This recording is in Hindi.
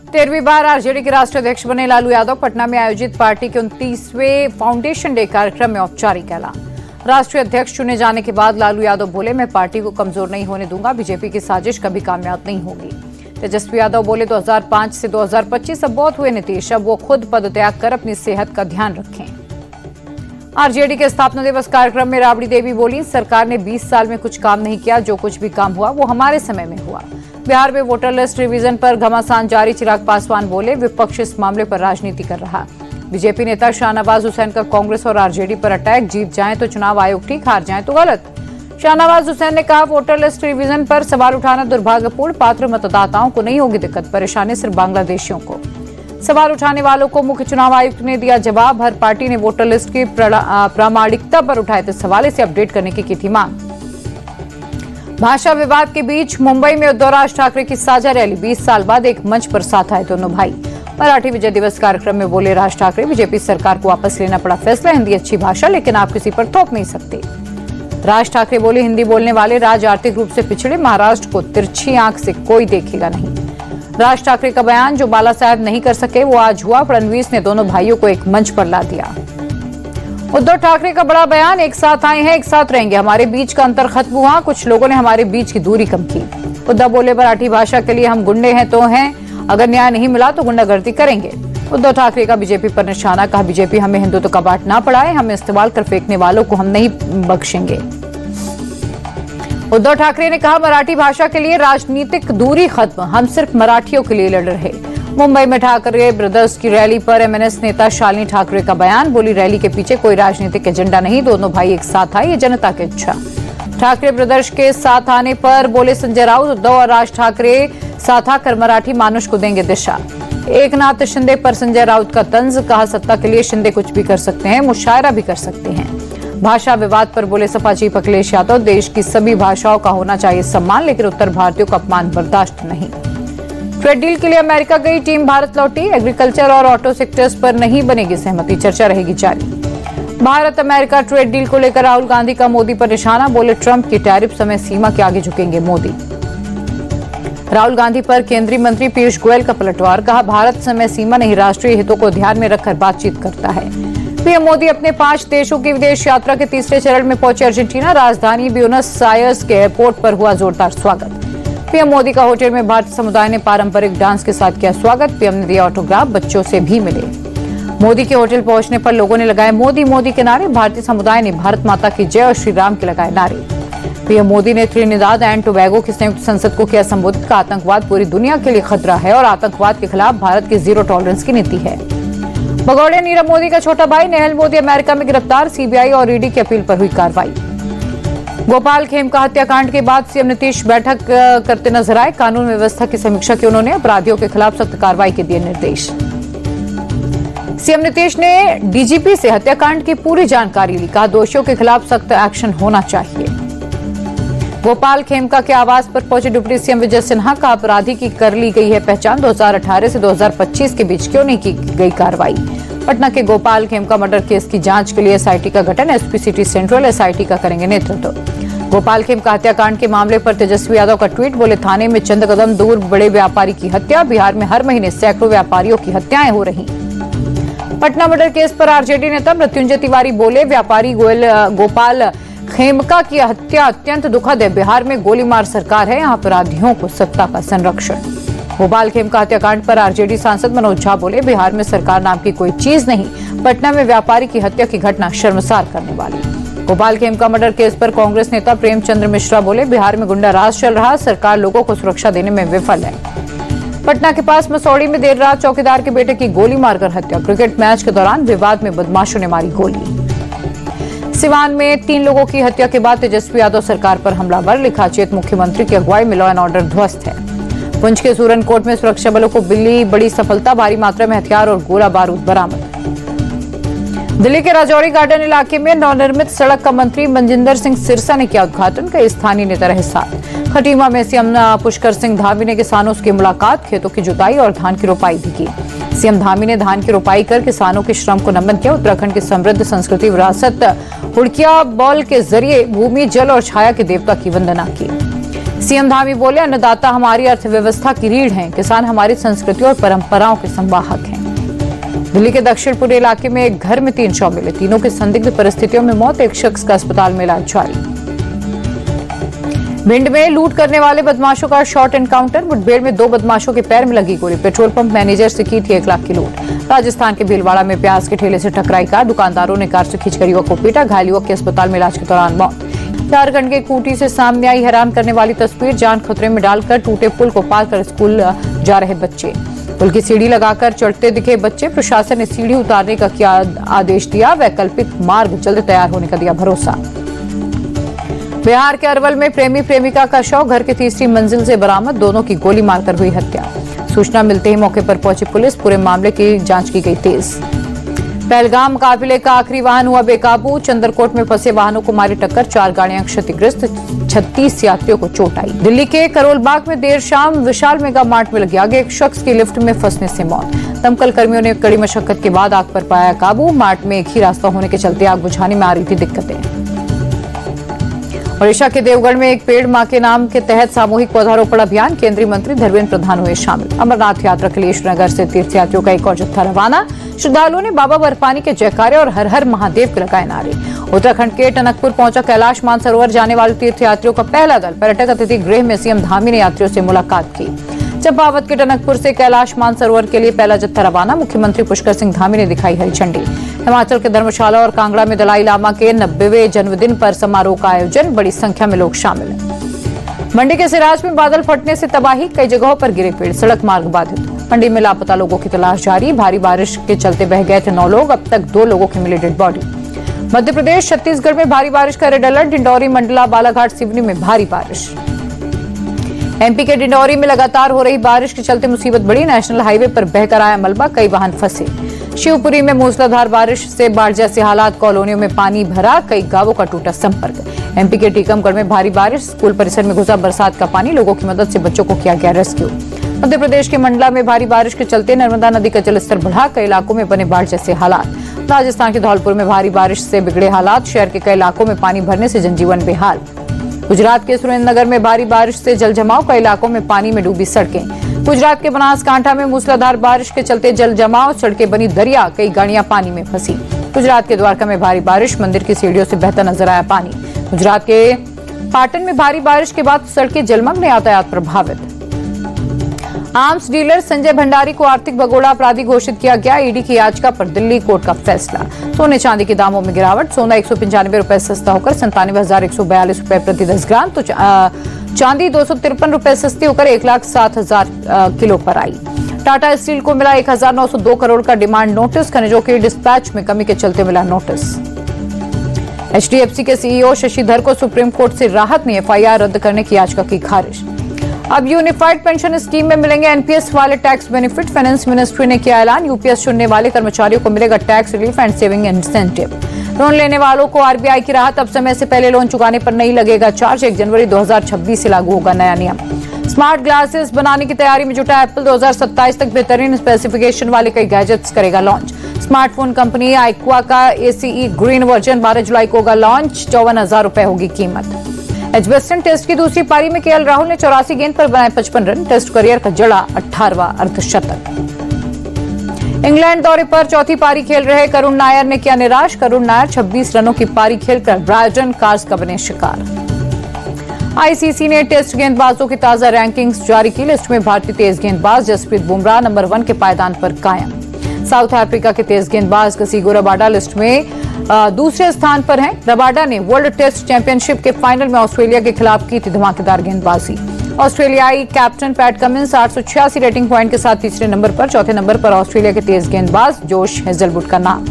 13वीं बार आरजेडी के राष्ट्रीय अध्यक्ष बने लालू यादव पटना में आयोजित पार्टी के 29वें फाउंडेशन डे कार्यक्रम में औपचारिक ऐलान। राष्ट्रीय अध्यक्ष चुने जाने के बाद लालू यादव बोले, मैं पार्टी को कमजोर नहीं होने दूंगा, बीजेपी की साजिश कभी कामयाब नहीं होगी। तेजस्वी यादव बोले, 2005 से 2025 अब बहुत हुए नीतीश, अब वो खुद पदत्याग कर अपनी सेहत का ध्यान रखें। आरजेडी के स्थापना दिवस कार्यक्रम में राबड़ी देवी बोली, सरकार ने 20 साल में कुछ काम नहीं किया, जो कुछ भी काम हुआ वो हमारे समय में हुआ। बिहार में वोटर लिस्ट रिवीजन पर घमासान जारी, चिराग पासवान बोले, विपक्ष इस मामले पर राजनीति कर रहा। बीजेपी नेता शाहनवाज हुसैन का कांग्रेस और आरजेडी पर अटैक, जीत जाएं तो चुनाव आयोग ठीक, हार जाएं तो गलत। शाहनवाज हुसैन ने कहा, वोटर लिस्ट रिवीजन पर सवाल उठाना दुर्भाग्यपूर्ण, पात्र मतदाताओं को नहीं होगी दिक्कत, परेशानी सिर्फ बांग्लादेशियों को। सवाल उठाने वालों को मुख्य चुनाव आयुक्त ने दिया जवाब, हर पार्टी ने वोटर लिस्ट की प्रामाणिकता पर उठाए थे सवाल, इसे अपडेट करने की थी मांग। भाषा विवाद के बीच मुंबई में उद्धव राज ठाकरे की साझा रैली, 20 साल बाद एक मंच पर साथ आए दोनों भाई। मराठी विजय दिवस कार्यक्रम में बोले राज ठाकरे, बीजेपी सरकार को वापस लेना पड़ा फैसला, हिंदी अच्छी भाषा लेकिन आप किसी पर थोप नहीं सकते। राज ठाकरे बोले, हिंदी बोलने वाले राज्य आर्थिक रूप से पिछड़े, महाराष्ट्र को तिरछी आंख से कोई देखेगा नहीं। राज ठाकरे का बयान, जो बाला साहब नहीं कर सके वो आज हुआ, फडणवीस ने दोनों भाइयों को एक मंच पर ला दिया। उद्धव ठाकरे का बड़ा बयान, एक साथ आए हैं एक साथ रहेंगे, हमारे बीच का अंतर खत्म हुआ, कुछ लोगों ने हमारे बीच की दूरी कम की। उद्धव बोले, मराठी भाषा के लिए हम गुंडे हैं तो हैं, अगर न्याय नहीं मिला तो गुंडागर्दी करेंगे। उद्धव ठाकरे का बीजेपी पर निशाना, कहा बीजेपी हमें हिंदुत्व का बाट ना पड़ाए, हम इस्तेमाल कर फेंकने वालों को हम नहीं बख्शेंगे। उद्धव ठाकरे ने कहा, मराठी भाषा के लिए राजनीतिक दूरी खत्म, हम सिर्फ मराठियों के लिए लड़ रहे। मुंबई में ठाकरे ब्रदर्स की रैली पर एमएनएस नेता शालिनी ठाकरे का बयान, बोली रैली के पीछे कोई राजनीतिक एजेंडा नहीं, दोनों भाई एक साथ आए, ये जनता की इच्छा। ठाकरे ब्रदर्स के साथ आने पर बोले संजय राउत, उद्धव और राज ठाकरे साथ आकर मराठी मानुष को देंगे दिशा। एकनाथ शिंदे पर संजय राउत का तंज, कहा सत्ता के लिए शिंदे कुछ भी कर सकते हैं, मुशायरा भी कर सकते हैं। भाषा विवाद पर बोले सपा चीफ अखिलेश यादव, देश की सभी भाषाओं का होना चाहिए सम्मान, लेकिन उत्तर भारतीयों का अपमान बर्दाश्त नहीं। ट्रेड डील के लिए अमेरिका गई टीम भारत लौटी, एग्रीकल्चर और ऑटो सेक्टर्स पर नहीं बनेगी सहमति, चर्चा रहेगी जारी। भारत अमेरिका ट्रेड डील को लेकर राहुल गांधी का मोदी पर निशाना, बोले ट्रंप की टैरिफ समय सीमा के आगे झुकेंगे मोदी। राहुल गांधी पर केंद्रीय मंत्री पीयूष गोयल का पलटवार, कहा भारत समय सीमा नहीं, राष्ट्रीय हितों को ध्यान में रखकर बातचीत करता है। पीएम मोदी अपने 5 देशों की विदेश यात्रा के तीसरे चरण में पहुंचे अर्जेंटीना, राजधानी ब्यूनस आयर्स के एयरपोर्ट पर हुआ जोरदार स्वागत। पीएम मोदी का होटल में भारतीय समुदाय ने पारंपरिक डांस के साथ किया स्वागत, पीएम ने दिया ऑटोग्राफ, बच्चों से भी मिले। मोदी के होटल पहुंचने पर लोगों ने लगाए मोदी मोदी के नारे, भारतीय समुदाय ने भारत माता की जय और श्री राम के लगाए नारे। पीएम मोदी ने त्रिनिदाद एंड टोबैगो की संयुक्त संसद को किया संबोधित, का आतंकवाद पूरी दुनिया के लिए खतरा है और आतंकवाद के खिलाफ भारत की जीरो टॉलरेंस की नीति है। भगौड़े नीरव मोदी का छोटा भाई नेहल मोदी अमेरिका में गिरफ्तार, सीबीआई और ईडी की अपील पर हुई कार्रवाई। गोपाल खेमका हत्याकांड के बाद सीएम नीतीश बैठक करते नजर आए, कानून व्यवस्था की समीक्षा की उन्होंने, अपराधियों के खिलाफ सख्त कार्रवाई के दिए निर्देश। सीएम नीतीश ने डीजीपी से हत्याकांड की पूरी जानकारी ली, कहा दोषियों के खिलाफ सख्त एक्शन होना चाहिए। गोपाल खेमका के आवास पर पहुंचे डिप्टी सीएम विजय सिन्हा, का अपराधी की कर ली गई है पहचान, 2018 से 2025 के बीच क्यों नहीं की गई कार्रवाई। पटना के गोपाल खेमका मर्डर केस की जांच के लिए एसआईटी का गठन, एसपी सिटी सेंट्रल एसआईटी का करेंगे नेतृत्व। गोपाल खेमका हत्याकांड के मामले पर तेजस्वी यादव का ट्वीट, बोले थाने में चंद कदम दूर बड़े व्यापारी की हत्या, बिहार में हर महीने सैकड़ों व्यापारियों की हत्याएं हो रही। पटना मर्डर केस पर आरजेडी नेता मृत्युंजय तिवारी बोले, व्यापारी गोपाल खेमका की हत्या अत्यंत दुखद है, बिहार में गोलीमार सरकार है, यहाँ अपराधियों को सत्ता का संरक्षण। गोपाल खेमका हत्याकांड पर आरजेडी सांसद मनोज झा बोले, बिहार में सरकार नाम की कोई चीज नहीं, पटना में व्यापारी की हत्या की घटना शर्मसार करने वाली। गोपाल खेमका मर्डर केस पर कांग्रेस नेता प्रेमचंद्र मिश्रा बोले, बिहार में गुंडा राज चल रहा, सरकार लोगों को सुरक्षा देने में विफल है। पटना के पास मसौड़ी में देर रात चौकीदार के बेटे की गोली मारकर हत्या, क्रिकेट मैच के दौरान विवाद में बदमाशों ने मारी गोली। सिवान में 3 लोगों की हत्या के बाद तेजस्वी यादव सरकार पर हमलावर, लिखा चेत मुख्यमंत्री की अगुवाई में लॉ एंड ऑर्डर ध्वस्त है। पुंछ के सूरनकोट में सुरक्षा बलों को मिली बड़ी सफलता, भारी मात्रा में हथियार और गोला बारूद बरामद। दिल्ली के राजौरी गार्डन इलाके में नवनिर्मित सड़क का मंत्री मनजिंदर सिंह सिरसा ने किया उद्घाटन, कई स्थानीय नेता रहे साथ। खटीमा में सीएम पुष्कर सिंह धामी ने किसानों की मुलाकात, खेतों की जुताई और धान की रोपाई भी की। सीएम धामी ने धान की रोपाई कर किसानों के श्रम को नमन किया। उत्तराखंड की समृद्ध संस्कृति विरासत हुड़किया बॉल के जरिए भूमि, जल और छाया के देवता की वंदना की। सीएम धामी बोले, अन्नदाता हमारी अर्थव्यवस्था की रीढ़ हैं, किसान हमारी संस्कृति और परंपराओं के संवाहक हैं। दिल्ली के दक्षिण पूर्वी इलाके में एक घर में 3 शव मिले, तीनों की संदिग्ध परिस्थितियों में मौत, एक शख्स का अस्पताल में इलाज जारी। भिंड में लूट करने वाले बदमाशों का शॉर्ट एनकाउंटर, मुठभेड़ में 2 बदमाशों के पैर में लगी गोली, पेट्रोल पंप मैनेजर से की थी 1 लाख की लूट। राजस्थान के भीलवाड़ा में प्याज के ठेले से टकराई कार, दुकानदारों ने कार से खींचकर युवक को पीटा, घायल युवक के अस्पताल में इलाज के दौरान मौत। झारखंड के खूंटी से सामने आई हैरान करने वाली तस्वीर, जान खतरे में डालकर टूटे पुल को पार कर स्कूल जा रहे बच्चे, पुल की सीढ़ी लगाकर चढ़ते दिखे बच्चे। प्रशासन ने सीढ़ी उतारने का किया आदेश दिया, वैकल्पिक मार्ग जल्द तैयार होने का दिया भरोसा। बिहार के अरवल में प्रेमी प्रेमिका का शव घर की 3री मंजिल से बरामद, दोनों की गोली मारकर हुई हत्या। सूचना मिलते ही मौके पर पहुंची पुलिस, पूरे मामले की जांच की गई तेज। पहलगाम काफिले का आखिरी वाहन हुआ बेकाबू, चंद्रकोट में फंसे वाहनों को मारी टक्कर, 4 गाड़ियां क्षतिग्रस्त, 36 यात्रियों को चोट आई। दिल्ली के करोल बाग में देर शाम विशाल मेगा मार्ट में लगी आग, एक शख्स की लिफ्ट में फंसने से मौत। दमकल कर्मियों ने कड़ी मशक्कत के बाद आग पर पाया काबू, मार्ट में एक ही रास्ता होने के चलते आग बुझाने में आ रही थी दिक्कतें। ओडिशा के देवगढ़ में एक पेड़ मां के नाम के तहत सामूहिक पौधारोपण अभियान, केंद्रीय मंत्री धर्मेंद्र प्रधान हुए शामिल। अमरनाथ यात्रा के लिए श्रीनगर से तीर्थयात्रियों का एक और जत्था रवाना, श्रद्धालुओं ने बाबा बर्फानी के जयकारे और हर हर महादेव के लगाए नारे। उत्तराखंड के टनकपुर पहुंचा कैलाश मानसरोवर जाने वाले तीर्थयात्रियों का पहला दल, पर्यटक अतिथि गृह में सीएम धामी ने यात्रियों से मुलाकात की। चंपावत के टनकपुर से कैलाश मानसरोवर के लिए पहला जत्था रवाना, मुख्यमंत्री पुष्कर सिंह धामी ने दिखाई हरी झंडी। हिमाचल के धर्मशाला और कांगड़ा में दलाई लामा के 90वें जन्मदिन पर समारोह का आयोजन, बड़ी संख्या में लोग शामिल। मंडी के सिराज में बादल फटने से तबाही, कई जगहों पर गिरे पेड़, सड़क मार्ग बाधित। मंडी में लापता लोगों की तलाश जारी, भारी बारिश के चलते बह गए थे 9 लोग, अब तक 2 लोगों की मिली डेड बॉडी। मध्य प्रदेश छत्तीसगढ़ में भारी बारिश का रेड अलर्ट, डिंडौरी, मंडला, बालाघाट, सिवनी में भारी बारिश। एमपी के डिंडौरी में लगातार हो रही बारिश के चलते मुसीबत बढ़ी, नेशनल हाईवे पर बहकर आया मलबा, कई वाहन फंसे। शिवपुरी में मूसलाधार बारिश से बाढ़ जैसे हालात, कॉलोनियों में पानी भरा, कई गांवों का टूटा संपर्क। एमपी के टीकमगढ़ में भारी बारिश, स्कूल परिसर में घुसा बरसात का पानी, लोगों की मदद से बच्चों को किया गया रेस्क्यू। मध्य प्रदेश के मंडला में भारी बारिश के चलते नर्मदा नदी का जलस्तर बढ़ा, कई इलाकों में बने बाढ़ जैसे हालात। राजस्थान के धौलपुर में भारी बारिश से बिगड़े हालात, शहर के कई इलाकों में पानी भरने से जनजीवन बेहाल। गुजरात के सुरेंद्रनगर में भारी बारिश से जल जमाव, कई इलाकों में पानी में डूबी सड़कें। गुजरात के बनासकांठा में मूसलाधार बारिश के चलते जल जमाव, सड़कें बनी दरिया, कई गाड़ियां पानी में फंसी। गुजरात के द्वारका में भारी बारिश, मंदिर की सीढ़ियों से बहता नजर आया पानी। गुजरात के पाटन में भारी बारिश के बाद सड़कें जलमग्न, यातायात प्रभावित। आर्म्स डीलर संजय भंडारी को आर्थिक भगोड़ा अपराधी घोषित किया गया, ईडी की याचिका पर दिल्ली कोर्ट का फैसला। सोने चांदी के दामों में गिरावट, सोना 195 रुपए सस्ता होकर 97,142 रुपए प्रति 10 ग्राम, तो चांदी 253 रुपए सस्ती होकर 1,07,000 किलो पर आई। टाटा स्टील को मिला 1,902 करोड़ का डिमांड नोटिस, खनिजों की डिस्पैच में कमी के चलते मिला नोटिस। एचडीएफसी के सीईओ शशिधर को सुप्रीम कोर्ट से राहत ने एफआईआर रद्द करने की याचिका की खारिज। अब यूनिफाइड पेंशन स्कीम में मिलेंगे एनपीएस वाले टैक्स बेनिफिट, फाइनेंस मिनिस्ट्री ने किया ऐलान, यूपीएस चुनने वाले कर्मचारियों को मिलेगा tax relief and saving incentive. Loan लेने वालों को आरबीआई की राहत, अब समय से पहले लोन चुकाने पर नहीं लगेगा चार्ज, 1 जनवरी 2026 से लागू होगा नया नियम। स्मार्ट ग्लासेस बनाने की तैयारी में जुटा एप्पल, 2027 तक बेहतरीन स्पेसिफिकेशन वाले कई गैजेट्स करेगा लॉन्च। स्मार्टफोन कंपनी आइक्वा का एसीई ग्रीन वर्जन 12 जुलाई को होगा लॉन्च, 54,000 रुपए होगी कीमत। एजबेस्टन टेस्ट की दूसरी पारी में केएल राहुल ने 84 गेंद पर बनाए 55 रन, टेस्ट करियर का जड़ा 18वां अर्धशतक। इंग्लैंड दौरे पर चौथी पारी खेल रहे करुण नायर ने किया निराश, करुण नायर 26 रनों की पारी खेलकर ब्रायटन कार्स का बने शिकार। आईसीसी ने टेस्ट गेंदबाजों की ताजा रैंकिंग्स जारी की, लिस्ट में भारतीय तेज गेंदबाज जसप्रीत बुमराह नंबर 1 के पायदान पर कायम। साउथ अफ्रीका के तेज गेंदबाज कसिगो रबाडा लिस्ट में दूसरे स्थान पर हैं। रबाडा ने वर्ल्ड टेस्ट चैंपियनशिप के फाइनल में ऑस्ट्रेलिया के खिलाफ की थी धमाकेदार गेंदबाजी। ऑस्ट्रेलियाई captain PAT Cummins 886 rating point के साथ तीसरे नंबर पर, चौथे नंबर पर ऑस्ट्रेलिया के तेज गेंदबाज जोश हेजलवुड का नाम।